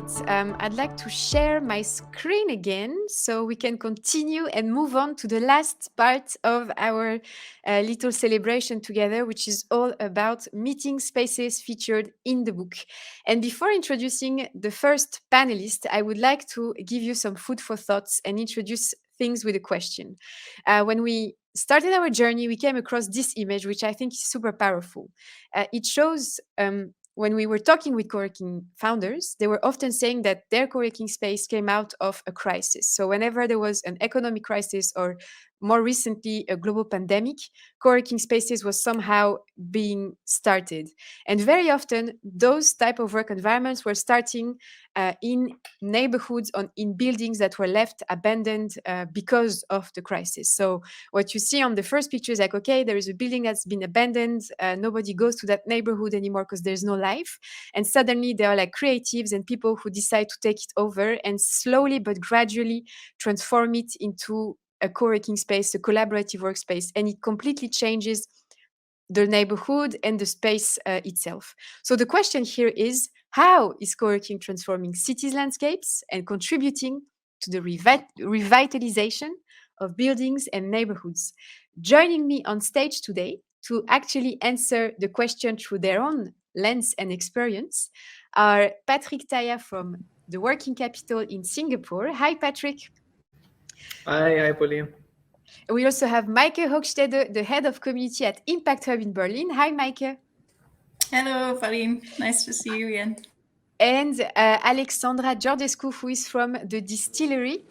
I'd like to share my screen again so we can continue and move on to the last part of our little celebration together, which is all about meeting spaces featured in the book. And before introducing the first panelist, I would like to give you some food for thoughts and introduce things with a question. When we started our journey, we came across this image, which I think is super powerful. It shows when we were talking with co-working founders, they were often saying that their co-working space came out of a crisis. So whenever there was an economic crisis or more recently a global pandemic, co-working spaces was somehow being started. And very often those type of work environments were starting in neighborhoods, in buildings that were left abandoned because of the crisis. So what you see on the first picture is like, okay, there is a building that's been abandoned. Nobody goes to that neighborhood anymore because there's no life. And suddenly there are like creatives and people who decide to take it over and slowly but gradually transform it into a co-working space, a collaborative workspace. And it completely changes the neighborhood and the space itself. So the question here is, how is co-working transforming cities' landscapes and contributing to the revitalization of buildings and neighborhoods? Joining me on stage today to actually answer the question through their own lens and experience are Patrick Tayah from the Working Capital in Singapore. Hi, Patrick. Hi, Pauline. We also have Maaike Hoogstede, the head of community at Impact Hub in Berlin. Hi, Maaike. Hello, Pauline. Nice to see you again. And Alexandra Georgescu, who is from the Distillery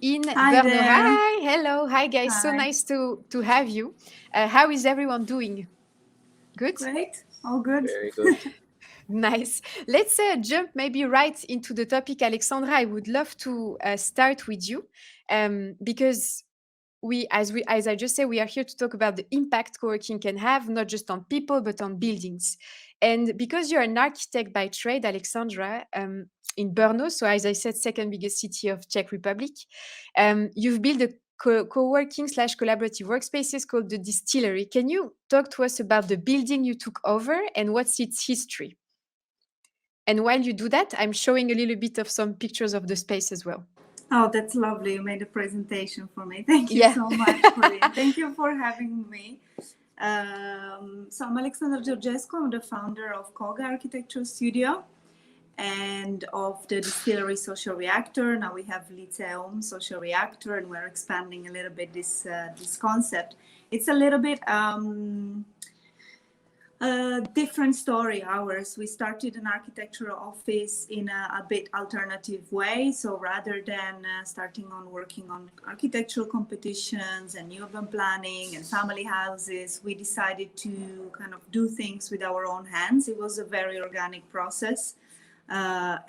in Hi Brno. there. Hi, hello, hi guys. Hi. So nice to have you. How is everyone doing? Good? Great, all good. Very good. Nice. Let's jump maybe right into the topic. Alexandra, I would love to start with you because as I just said, we are here to talk about the impact co-working can have, not just on people, but on buildings. And because you're an architect by trade, Alexandra, in Brno, so as I said, second biggest city of Czech Republic, you've built a co-working / collaborative workspaces called the Distillery. Can you talk to us about the building you took over and what's its history? And while you do that, I'm showing a little bit of some pictures of the space as well. Oh, that's lovely. You made a presentation for me. Thank you so much, Pauline. Thank you for having me. So I'm Alexandra Georgescu. I'm the founder of KOGAA Architecture Studio and of the Distillery Social Reactor. Now we have Lyceum Social Reactor, and we're expanding a little bit this concept. It's a little bit different story, ours. We started an architectural office in a bit alternative way. So rather than starting on working on architectural competitions and urban planning and family houses, we decided to kind of do things with our own hands. It was a very organic process. By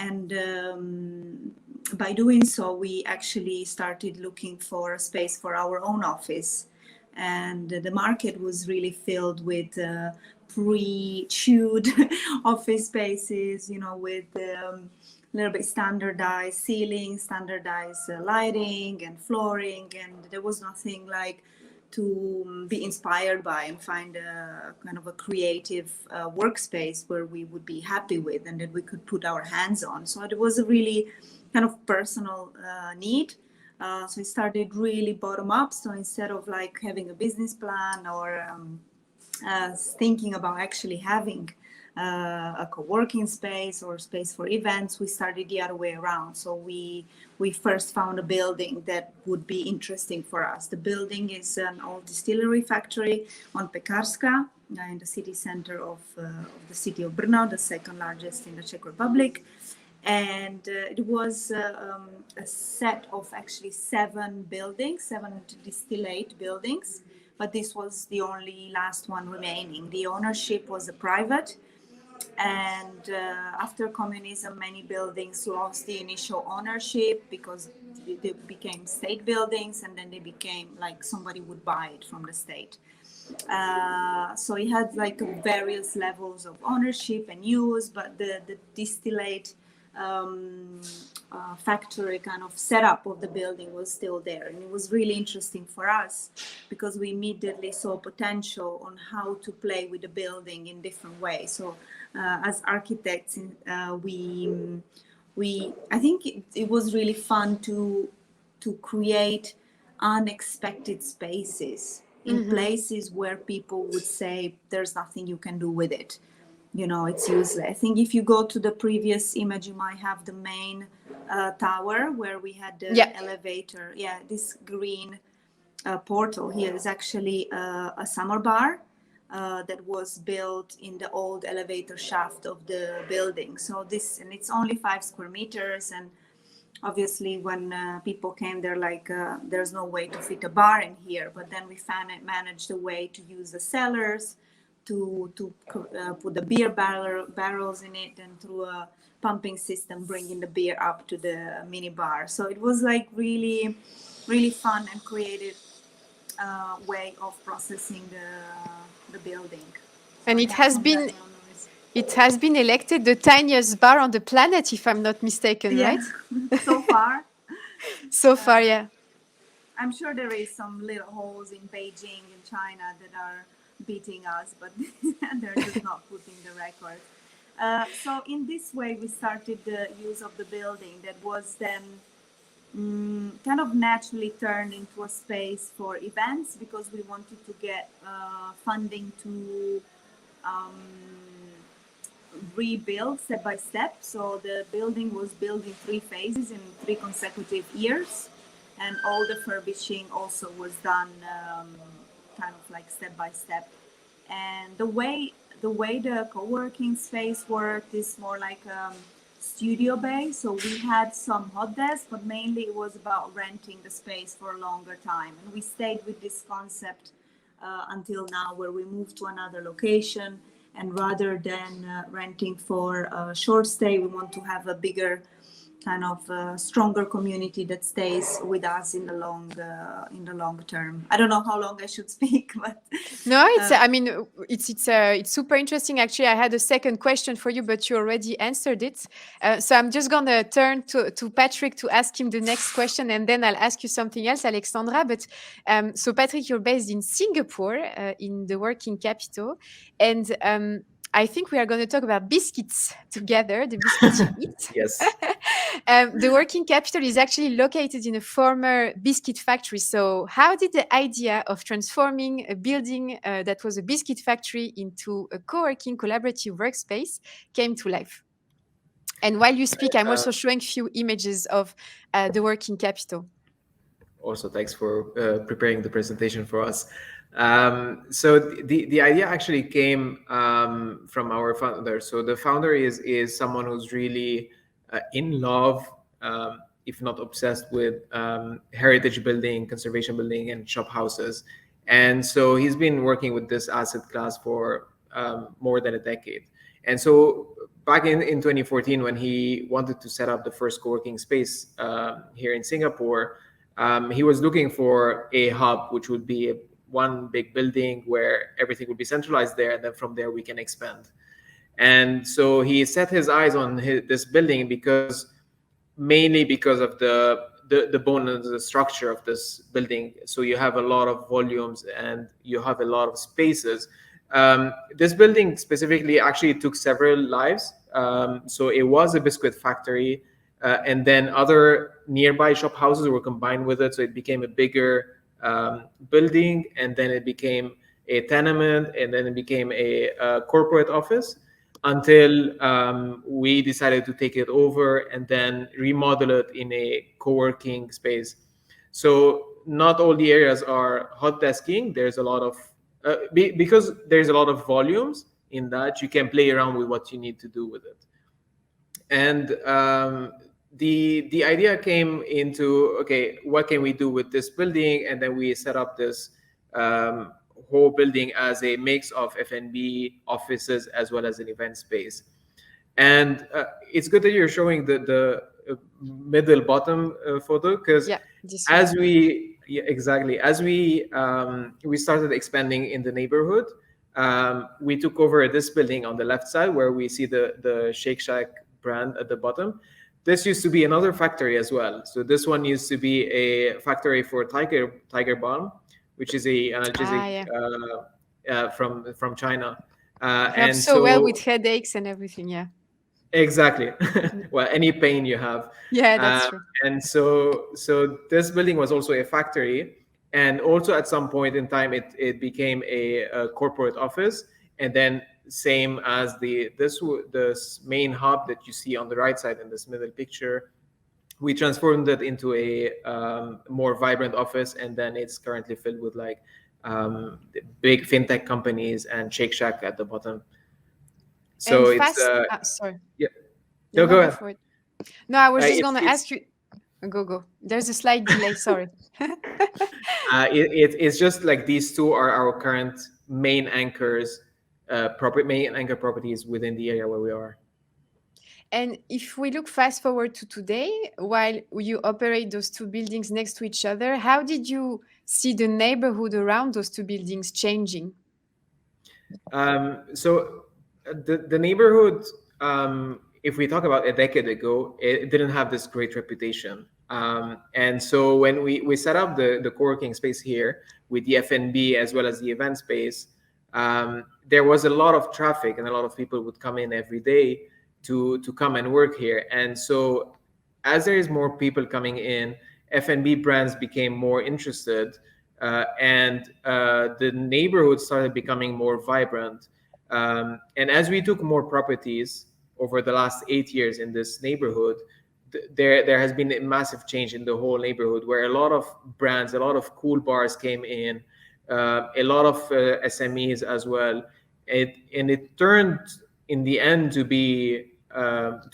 doing so, we actually started looking for a space for our own office. And the market was really filled with pre-chewed office spaces, you know, with a little bit standardized ceilings, standardized lighting and flooring, and there was nothing like to be inspired by and find a kind of a creative workspace where we would be happy with and that we could put our hands on. So it was a really kind of personal need. So we started really bottom up. So instead of like having a business plan or thinking about actually having a co-working space or space for events, we started the other way around. So we first found a building that would be interesting for us. The building is an old distillery factory on Pekarska in the city center of the city of Brno, the second largest in the Czech Republic. And it was a set of actually 7 distillate buildings, but this was the only last one remaining. The ownership was a private, and after communism, many buildings lost the initial ownership because they became state buildings, and then they became like somebody would buy it from the state. So it had like various levels of ownership and use, but the distillate factory kind of setup of the building was still there, and it was really interesting for us because we immediately saw potential on how to play with the building in different ways. So as architects, we I think it was really fun to create unexpected spaces in places where people would say there's nothing you can do with it. It's useless. I think if you go to the previous image, you might have the main tower where we had the elevator. Yeah, this green portal here is actually a summer bar that was built in the old elevator shaft of the building. So and it's only 5 square meters. And obviously when people came, they're like, there's no way to fit a bar in here. But then we managed a way to use the cellars to put the beer barrels in it, and through a pumping system bringing the beer up to the mini bar. So it was like really, really fun and creative way of processing the building. And it has been elected the tiniest bar on the planet, if I'm not mistaken, right? So far. So far, yeah. I'm sure there is some little holes in Beijing and China that are beating us, but they're just not putting the record. So in this way, we started the use of the building that was then kind of naturally turned into a space for events, because we wanted to get funding to rebuild step by step. So the building was built in 3 phases in 3 consecutive years, and all the furbishing also was done kind of like step by step. And the way the co-working space worked is more like studio based. So we had some hot desks, but mainly it was about renting the space for a longer time. And we stayed with this concept until now, where we moved to another location. And rather than renting for a short stay, we want to have a bigger kind of stronger community that stays with us in the long term. I don't know how long I should speak, but no, it's super interesting. Actually, I had a second question for you, but you already answered it. So I'm just gonna turn to Patrick to ask him the next question, and then I'll ask you something else, Alexandra. But so Patrick, you're based in Singapore, in the working capital, and I think we are going to talk about biscuits together, the biscuits you eat. Yes. The working capital is actually located in a former biscuit factory. So how did the idea of transforming a building that was a biscuit factory into a co-working collaborative workspace came to life? And while you speak, I'm also showing a few images of the working capital. Also, thanks for preparing the presentation for us. So the idea actually came from our founder. So the founder is someone who's really in love, if not obsessed with heritage building, conservation building, and shop houses. And so he's been working with this asset class for more than a decade. And so back in 2014, when he wanted to set up the first co-working space here in Singapore, he was looking for a hub, which would be one big building where everything would be centralized there, and then from there we can expand. And so he set his eyes on this building mainly because of the bone and the structure of this building. So you have a lot of volumes and you have a lot of spaces. This building specifically actually took several lives. So it was a biscuit factory, and then other nearby shop houses were combined with it. So it became a bigger building, and then it became a tenement, and then it became a corporate office, until we decided to take it over and then remodel it in a co-working space. So not all the areas are hot desking. There's a lot of, because there's a lot of volumes in that, you can play around with what you need to do with it. And the idea came into, okay, what can we do with this building? And then we set up this whole building as a mix of F&B, offices, as well as an event space. And it's good that you're showing the middle bottom photo, because as we started expanding in the neighborhood, we took over this building on the left side where we see the Shake Shack brand at the bottom. This used to be another factory as well. So this one used to be a factory for Tiger Balm, which is a analgesic from China. And so well with headaches and everything, yeah. Exactly. Well, any pain you have. Yeah, that's true. And so this building was also a factory, and also at some point in time it became a corporate office, and then same as this main hub that you see on the right side in this middle picture, we transformed it into a more vibrant office, and then it's currently filled with like big fintech companies and Shake Shack at the bottom. So And it's sorry. yeah. No, No, go ahead. for it. No, I was just It's, gonna it's ask you. Go. There's a slight delay. Sorry. it's just like these two are our current main anchors, main anchor properties within the area where we are. And if we look fast forward to today, while you operate those two buildings next to each other, how did you see the neighborhood around those two buildings changing? So the neighborhood, if we talk about a decade ago, it didn't have this great reputation. And so when we set up the co-working space here with the F&B as well as the event space, there was a lot of traffic and a lot of people would come in every day to come and work here. And so as there is more people coming in, F&B brands became more interested, and the neighborhood started becoming more vibrant. And as we took more properties over the last 8 years in this neighborhood, there has been a massive change in the whole neighborhood, where a lot of brands, a lot of cool bars came in, a lot of SMEs as well. It turned in the end to be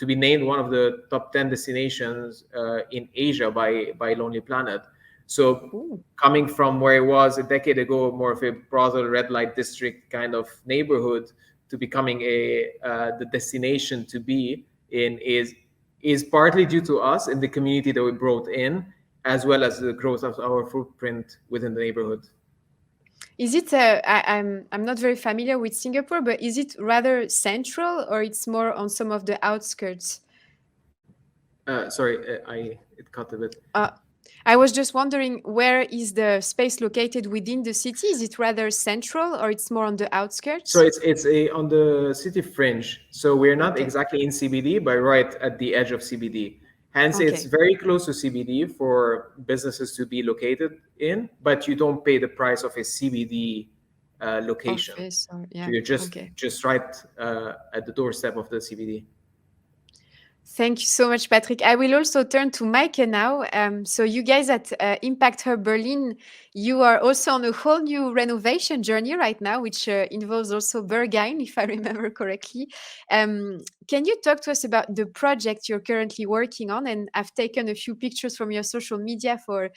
named one of the top 10 destinations in Asia by Lonely Planet. So coming from where it was a decade ago, more of a brothel red light district kind of neighborhood, to becoming the destination to be in is partly due to us and the community that we brought in, as well as the growth of our footprint within the neighborhood. Is it? I'm not very familiar with Singapore, but is it rather central, or it's more on some of the outskirts? Sorry, it cut a bit. I was just wondering, where is the space located within the city? Is it rather central, or it's more on the outskirts? So it's on the city fringe. So we're not exactly in CBD, but right at the edge of CBD. Hence, it's very close to CBD for businesses to be located in, but you don't pay the price of a CBD location. Office, so you're just right at the doorstep of the CBD. Thank you so much, Patrick. I will also turn to Maaike now. So you guys at Impact Hub Berlin, you are also on a whole new renovation journey right now, which involves also Berghain, if I remember correctly. Can you talk to us about the project you're currently working on? And I've taken a few pictures from your social media for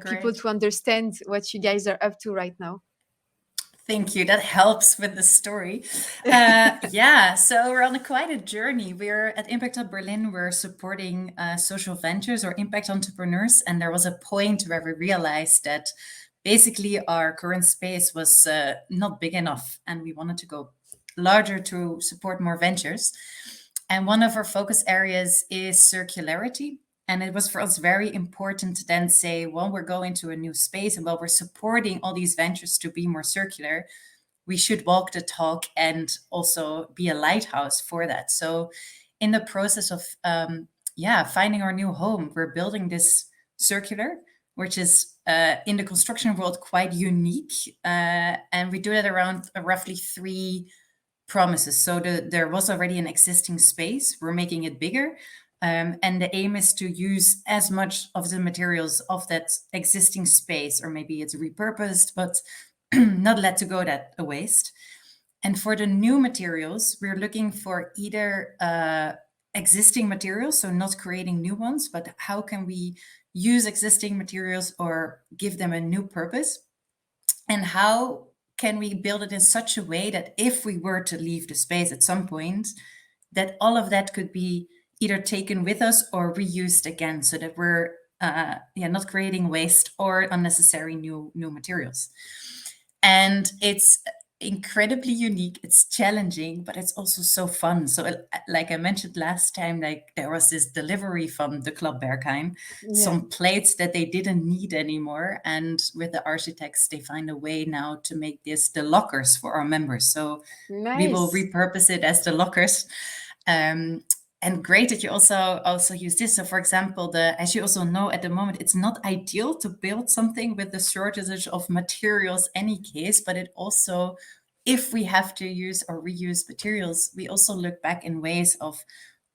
people to understand what you guys are up to right now. Thank you. That helps with the story. So we're on quite a journey. We're at Impact Hub Berlin. We're supporting social ventures or impact entrepreneurs. And there was a point where we realized that basically our current space was not big enough, and we wanted to go larger to support more ventures. And one of our focus areas is circularity. And it was for us very important to then say, well, we're going to a new space, and while we're supporting all these ventures to be more circular, we should walk the talk and also be a lighthouse for that. So in the process of finding our new home, we're building this circular, which is in the construction world quite unique. And we do it around roughly 3 promises. So there was already an existing space. We're making it bigger. And the aim is to use as much of the materials of that existing space, or maybe it's repurposed, but not let to go that a waste. And for the new materials, we're looking for either existing materials, so not creating new ones, but how can we use existing materials or give them a new purpose? And how can we build it in such a way that if we were to leave the space at some point, that all of that could be either taken with us or reused again, so that we're not creating waste or unnecessary new materials. And it's incredibly unique. It's challenging, but it's also so fun. So like I mentioned last time, like there was this delivery from the Club Berghain, some plates that they didn't need anymore. And with the architects, they find a way now to make this the lockers for our members. So we will repurpose it as the lockers. And great that you also use this. So for example, as you also know, at the moment, it's not ideal to build something with the shortage of materials any case, but it also, if we have to use or reuse materials, we also look back in ways of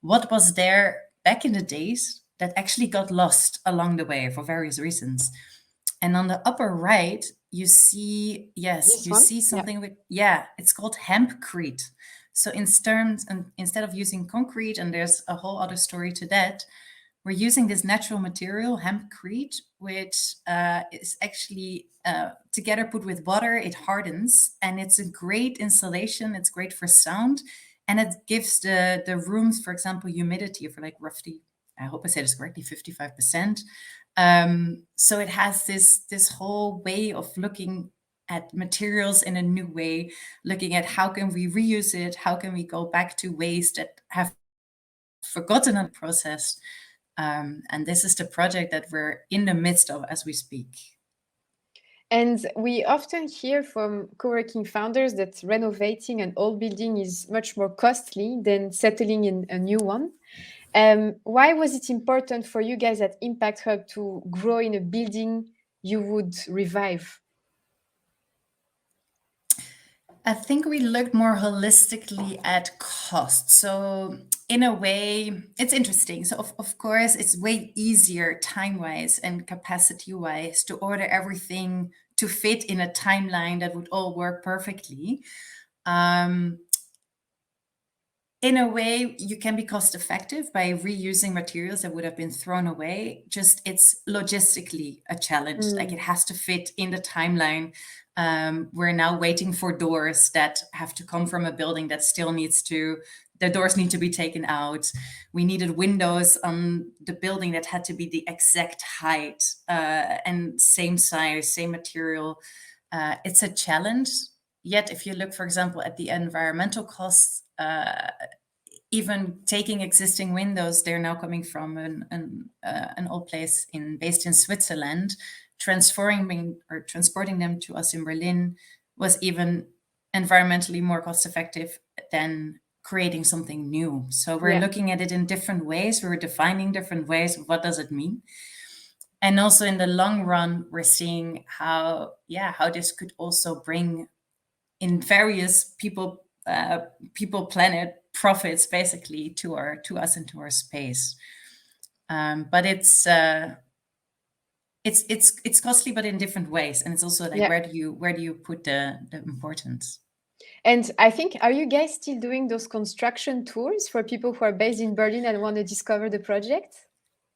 what was there back in the days that actually got lost along the way for various reasons. And on the upper right, you see, see something with, it's called Hemp Crete. So instead of using concrete, and there's a whole other story to that, we're using this natural material, Hemp Crete, which is actually together put with water, it hardens, and it's a great insulation. It's great for sound, and it gives the rooms, for example, humidity for like roughly, I hope I said this correctly, 55%. So it has this whole way of looking at materials in a new way, looking at how can we reuse it, how can we go back to ways that have forgotten the process. And this is the project that we're in the midst of as we speak. And we often hear from co-working founders that renovating an old building is much more costly than settling in a new one. Why was it important for you guys at Impact Hub to grow in a building you would revive? I think we looked more holistically at cost. So in a way, it's interesting. So of course, it's way easier time-wise and capacity-wise to order everything to fit in a timeline that would all work perfectly. In a way, you can be cost effective by reusing materials that would have been thrown away. Just it's logistically a challenge. Like it has to fit in the timeline. We're now waiting for doors that have to come from a building that still needs to, the doors need to be taken out. We needed windows on the building that had to be the exact height and same size, same material. It's a challenge. Yet, if you look, for example, at the environmental costs, even taking existing windows, they're now coming from an old place based in Switzerland. Transporting them to us in Berlin was even environmentally more cost effective than creating something new. So we're looking at it in different ways. We're defining different ways of what does it mean. And also in the long run, we're seeing how this could also bring in various people, planet profits basically to us and to our space. But it's costly, but in different ways, and it's also like where do you put the importance? And I think, are you guys still doing those construction tours for people who are based in Berlin and want to discover the project?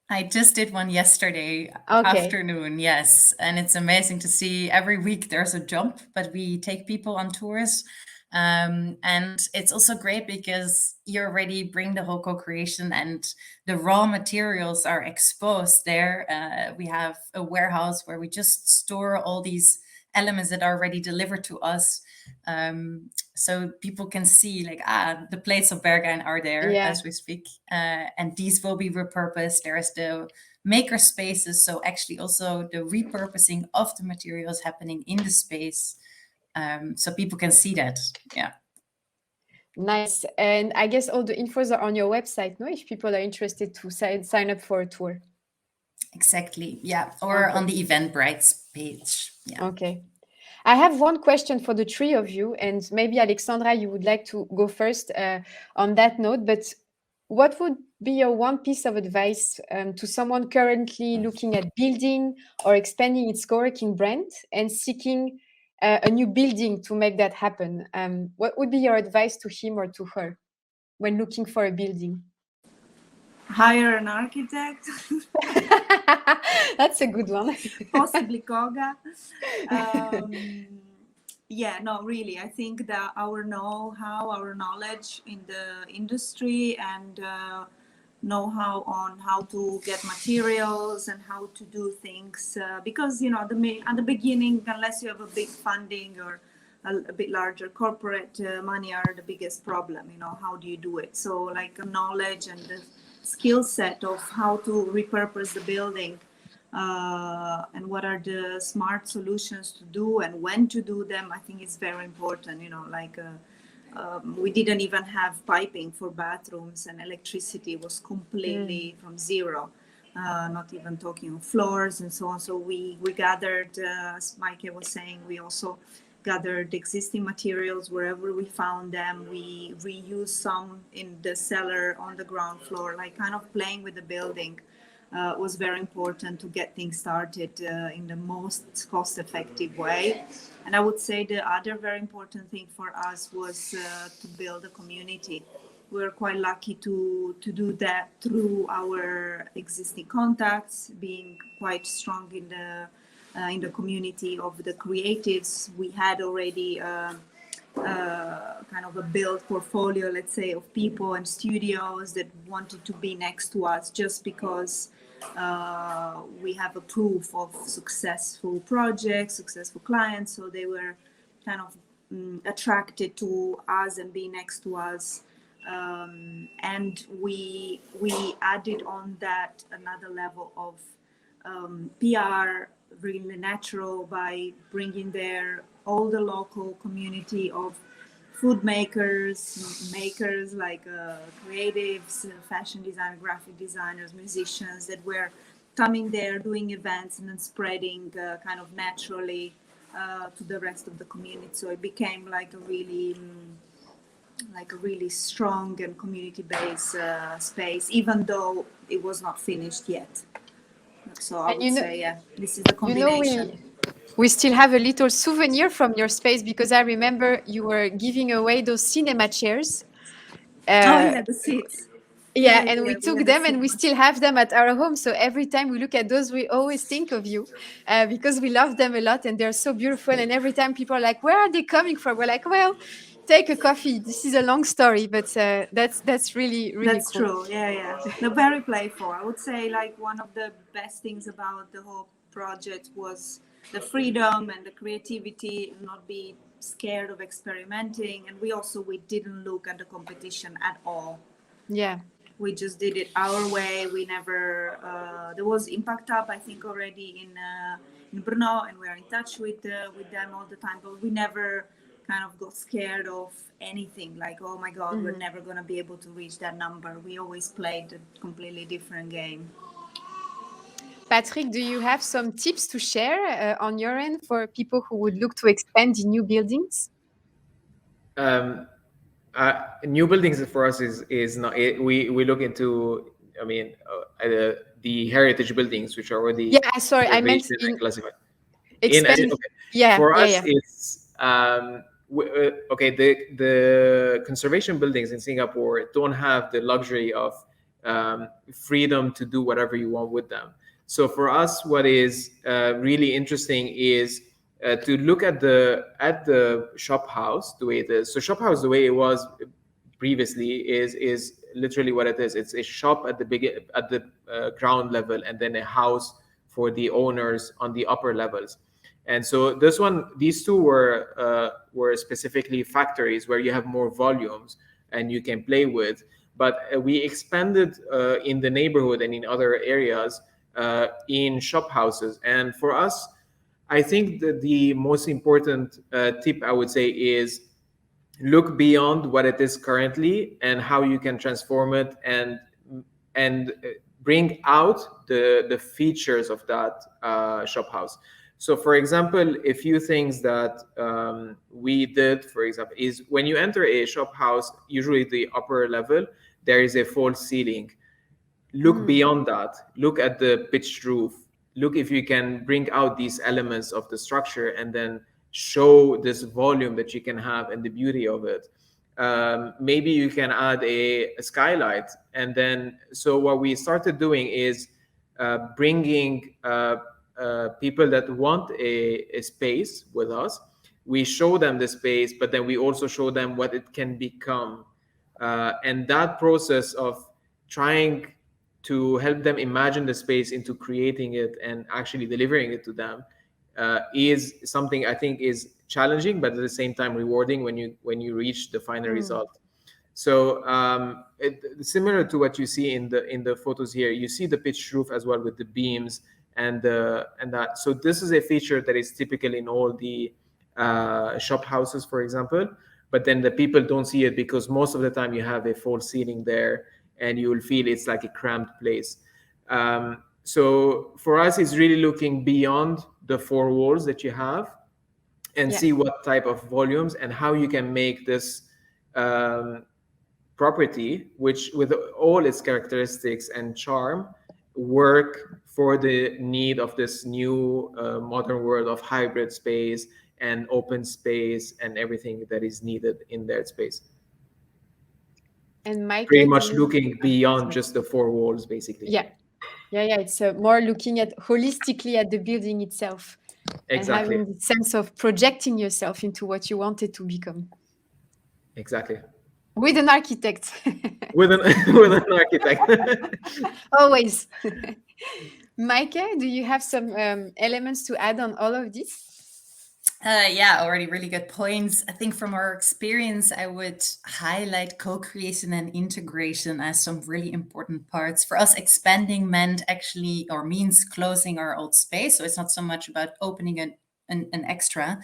I just did one yesterday afternoon, yes. And it's amazing to see every week there's a jump, but we take people on tours. And it's also great because you already bring the whole co-creation and the raw materials are exposed there. We have a warehouse where we just store all these elements that are already delivered to us. So people can see like, the plates of Berghain are there as we speak. And these will be repurposed. There's the maker spaces. So actually also the repurposing of the materials happening in the space. So people can see that. Yeah. Nice. And I guess all the infos are on your website, no? If people are interested to sign up for a tour. Exactly. Yeah. Or on the Eventbrite page. Yeah. Okay. I have one question for the three of you, and maybe Alexandra, you would like to go first on that note, but what would be your one piece of advice to someone currently looking at building or expanding its co-working brand and seeking a new building to make that happen? What would be your advice to him or to her when looking for a building? Hire an architect. That's a good one. Possibly KOGAA. No, really. I think that our know-how, our knowledge in the industry and know-how on how to get materials and how to do things. Because, at the beginning, unless you have a big funding or a bit larger corporate money are the biggest problem. How do you do it? So like knowledge and the skill set of how to repurpose the building and what are the smart solutions to do and when to do them, I think is very important. we didn't even have piping for bathrooms, and electricity was completely from zero. Not even talking of floors and so on. So we gathered, as Maaike was saying, we also gathered existing materials wherever we found them. We reused some in the cellar, on the ground floor, like kind of playing with the building. Was very important to get things started in the most cost-effective way. And I would say the other very important thing for us was to build a community. We're quite lucky to do that through our existing contacts, being quite strong in the community of the creatives. We had already kind of a built portfolio, let's say, of people and studios that wanted to be next to us just because we have a proof of successful projects, successful clients. So they were kind of attracted to us and be next to us. And we added on that another level of PR, really natural, by bringing there all the local community of food makers like creatives, fashion designers, graphic designers, musicians that were coming there, doing events and then spreading kind of naturally to the rest of the community. So it became like a really strong and community-based space, even though it was not finished yet. So I would say, yeah, this is the combination. We still have a little souvenir from your space, because I remember you were giving away those cinema chairs. The seats. Yeah, and we took them and we still have them at our home. So every time we look at those, we always think of you because we love them a lot and they're so beautiful. And every time people are like, where are they coming from? We're like, well, take a coffee. This is a long story, but that's really that's cool. True. Yeah. They're very playful. I would say like one of the best things about the whole project was the freedom and the creativity, not be scared of experimenting. And we didn't look at the competition at all. Yeah. We just did it our way. We never, there was Impact Hub, I think, already in Brno, and we're in touch with them all the time, but we never kind of got scared of anything like, oh my God, we're never going to be able to reach that number. We always played a completely different game. Patrick, do you have some tips to share on your end for people who would look to expand in new buildings? New buildings for us is not. We look into. I mean, the heritage buildings, which are already. Yeah, sorry, I meant classified. Expand. Yeah. For us, it's okay. The conservation buildings in Singapore don't have the luxury of freedom to do whatever you want with them. So for us, what is really interesting is to look at the shop house the way it is. So shop house, the way it was previously, is literally what it is. It's a shop at the ground level, and then a house for the owners on the upper levels. And so these two were specifically factories where you have more volumes and you can play with. But we expanded in the neighborhood and in other areas in shop houses. And for us, I think that the most important tip I would say is look beyond what it is currently and how you can transform it and bring out the features of that shop house. So for example, a few things that we did, for example, is when you enter a shop house, usually the upper level, there is a false ceiling. Look beyond that. Look at the pitched roof. Look if you can bring out these elements of the structure and then show this volume that you can have and the beauty of it. Maybe you can add a skylight. And then, so what we started doing is bringing people that want a space with us. We show them the space, but then we also show them what it can become. And that process of trying to help them imagine the space into creating it and actually delivering it to them is something I think is challenging, but at the same time rewarding when you reach the final result. So similar to what you see in the photos here, you see the pitched roof as well with the beams and that. So this is a feature that is typical in all the shop houses, for example. but then the people don't see it because most of the time you have a false ceiling there and you will feel it's like a cramped place. So for us, it's really looking beyond the four walls that you have and see what type of volumes and how you can make this property, which with all its characteristics and charm, work for the need of this new modern world of hybrid space and open space and everything that is needed in that space. And Maaike, pretty much looking beyond just the four walls, basically. Yeah. It's more looking at holistically at the building itself. Exactly. And having the sense of projecting yourself into what you want it to become. Exactly. With an architect. with an architect. Always. Maaike, do you have some elements to add on all of this? Already really good points. I think from our experience, I would highlight co-creation and integration as some really important parts. For us, expanding means closing our old space. So it's not so much about opening an extra.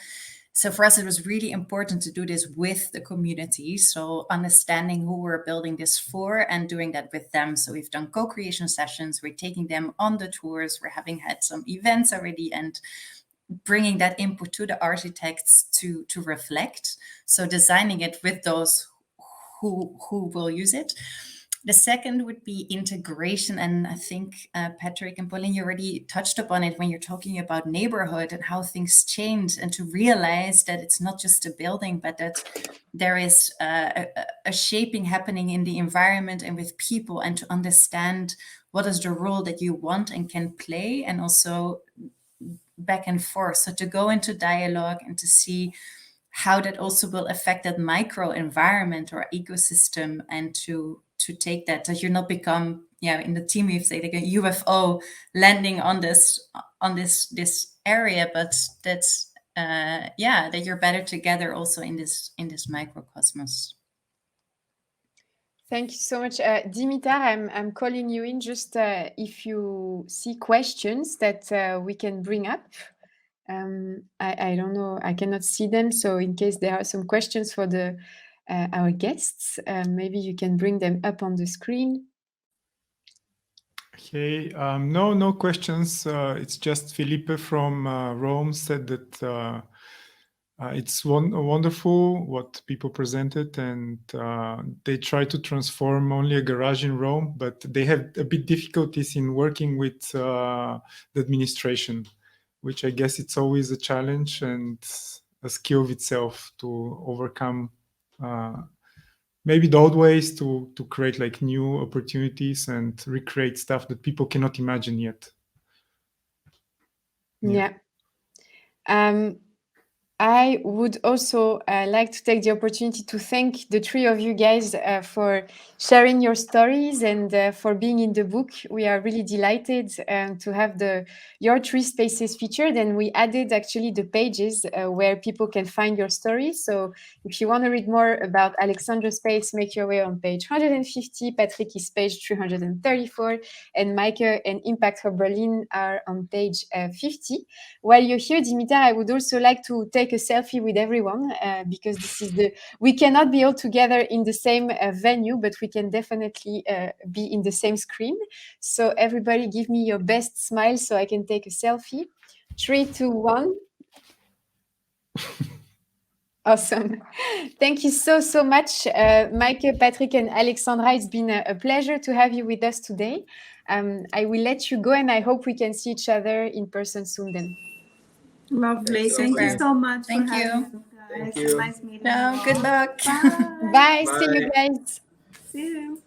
So for us, it was really important to do this with the community. So understanding who we're building this for and doing that with them. So we've done co-creation sessions. We're taking them on the tours. We're having had some events already and bringing that input to the architects to reflect. So designing it with those who will use it. The second would be integration. And I think Patrick and Pauline, you already touched upon it when you're talking about neighborhood and how things change, and to realize that it's not just a building, but that there is a shaping happening in the environment and with people, and to understand what is the role that you want and can play, and also back and forth. So to go into dialogue and to see how that also will affect that micro environment or ecosystem, and to take that you not become, in the team we say like a UFO landing on this area, but that's that you're better together also in this microcosmos. Thank you so much. Dimitar, I'm calling you in just if you see questions that we can bring up. I don't know, I cannot see them. So in case there are some questions for our guests, maybe you can bring them up on the screen. Okay, no questions. It's just Felipe from Rome said that it's wonderful what people presented, and they try to transform only a garage in Rome, but they have a bit difficulties in working with the administration, which I guess it's always a challenge and a skill of itself to overcome maybe the old ways to create like new opportunities and recreate stuff that people cannot imagine yet. Yeah. I would also like to take the opportunity to thank the three of you guys for sharing your stories and for being in the book. We are really delighted to have your three spaces featured, and we added actually the pages where people can find your stories. So if you want to read more about Alexandra's space, make your way on page 150, Patrick is page 334, and Maaike and Impact for Berlin are on page 50. While you're here, Dimitar, I would also like to take a selfie with everyone because this is we cannot be all together in the same venue, but we can definitely be in the same screen. So everybody give me your best smile so I can take a selfie. 3, 2, 1. Awesome. Thank you so much, Maaike, Patrick, and Alexandra. It's been a pleasure to have you with us today. I will let you go, and I hope we can see each other in person soon then. Lovely. Thank you so much. Thank you. Guys. Nice meeting you. Good luck. Bye. Bye. See you guys. See you.